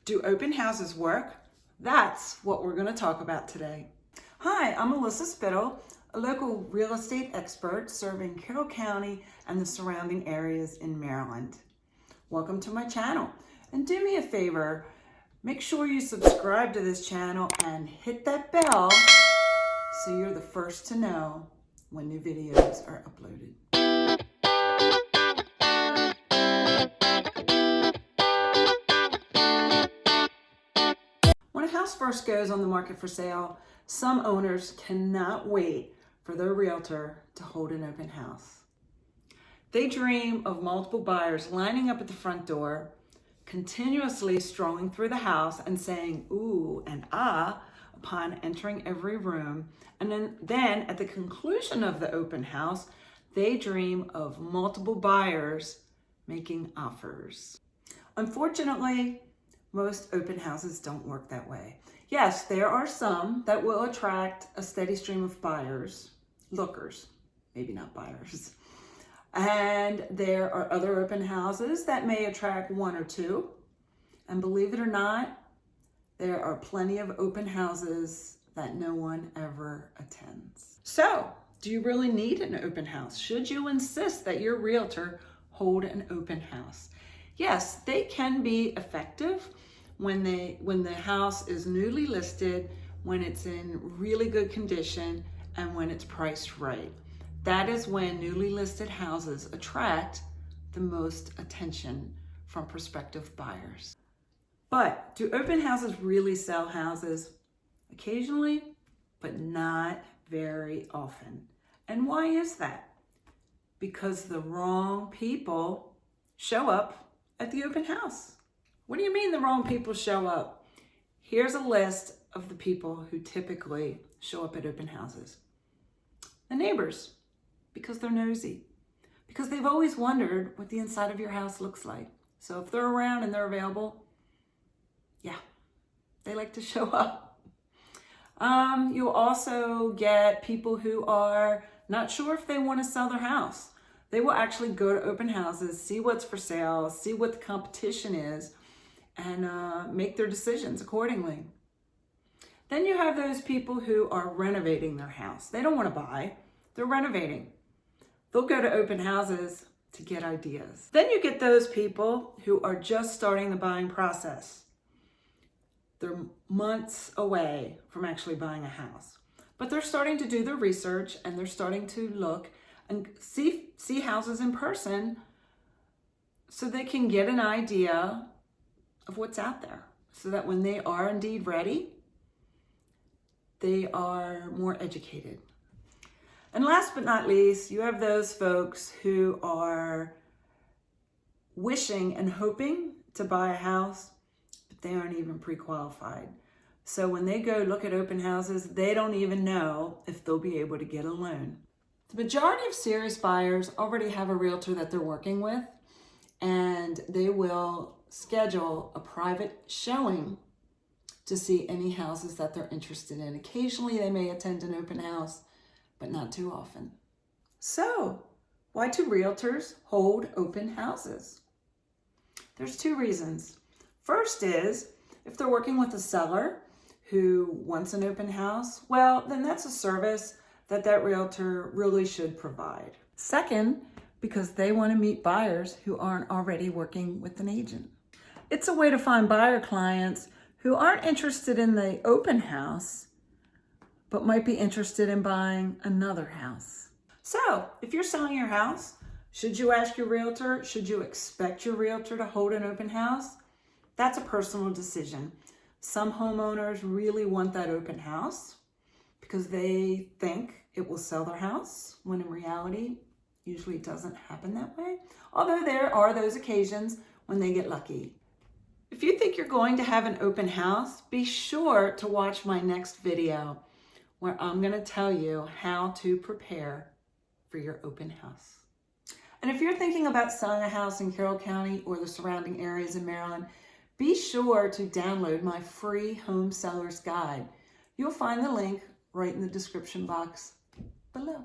Do open houses work? That's what we're going to talk about today. Hi, I'm Melissa Spittel, a local real estate expert serving Carroll County and the surrounding areas in Maryland. Welcome to my channel. And do me a favor, make sure you subscribe to this channel and hit that bell so you're the first to know when new videos are uploaded. When a house first goes on the market for sale, some owners cannot wait for their realtor to hold an open house. They dream of multiple buyers lining up at the front door, continuously strolling through the house and saying ooh and ah upon entering every room. And then at the conclusion of the open house, they dream of multiple buyers making offers. Unfortunately, most open houses don't work that way. Yes, there are some that will attract a steady stream of buyers, lookers, maybe not buyers. And there are other open houses that may attract one or two. And believe it or not, there are plenty of open houses that no one ever attends. So, do you really need an open house? Should you insist that your realtor hold an open house? Yes, they can be effective when the house is newly listed, when it's in really good condition, and when it's priced right. That is when newly listed houses attract the most attention from prospective buyers. But do open houses really sell houses? Occasionally, but not very often. And why is that? Because the wrong people show up at the open house. What do you mean the wrong people show up? Here's a list of the people who typically show up at open houses. The neighbors, because they're nosy, because they've always wondered what the inside of your house looks like. So if they're around and they're available, yeah, they like to show up. You'll also get people who are not sure if they want to sell their house. They will actually go to open houses, see what's for sale, see what the competition is, and make their decisions accordingly. Then you have those people who are renovating their house. They don't want to buy, they're renovating. They'll go to open houses to get ideas. Then you get those people who are just starting the buying process. They're months away from actually buying a house, but they're starting to do their research and they're starting to look and see houses in person so they can get an idea of what's out there, so that when they are indeed ready, they are more educated. And last but not least, you have those folks who are wishing and hoping to buy a house, but they aren't even pre-qualified. So when they go look at open houses, they don't even know if they'll be able to get a loan. The majority of serious buyers already have a realtor that they're working with, and they will schedule a private showing to see any houses that they're interested in. Occasionally they may attend an open house, but not too often. So, why do realtors hold open houses? There's two reasons. First is, if they're working with a seller who wants an open house, well, then that's a service that realtor really should provide. Second, because they want to meet buyers who aren't already working with an agent. It's a way to find buyer clients who aren't interested in the open house, but might be interested in buying another house. So, if you're selling your house, should you ask your realtor? Should you expect your realtor to hold an open house? That's a personal decision. Some homeowners really want that open house because they think it will sell their house, when in reality, usually it doesn't happen that way. Although there are those occasions when they get lucky. If you think you're going to have an open house, be sure to watch my next video where I'm going to tell you how to prepare for your open house. And if you're thinking about selling a house in Carroll County or the surrounding areas in Maryland, be sure to download my free home seller's guide. You'll find the link right in the description box below.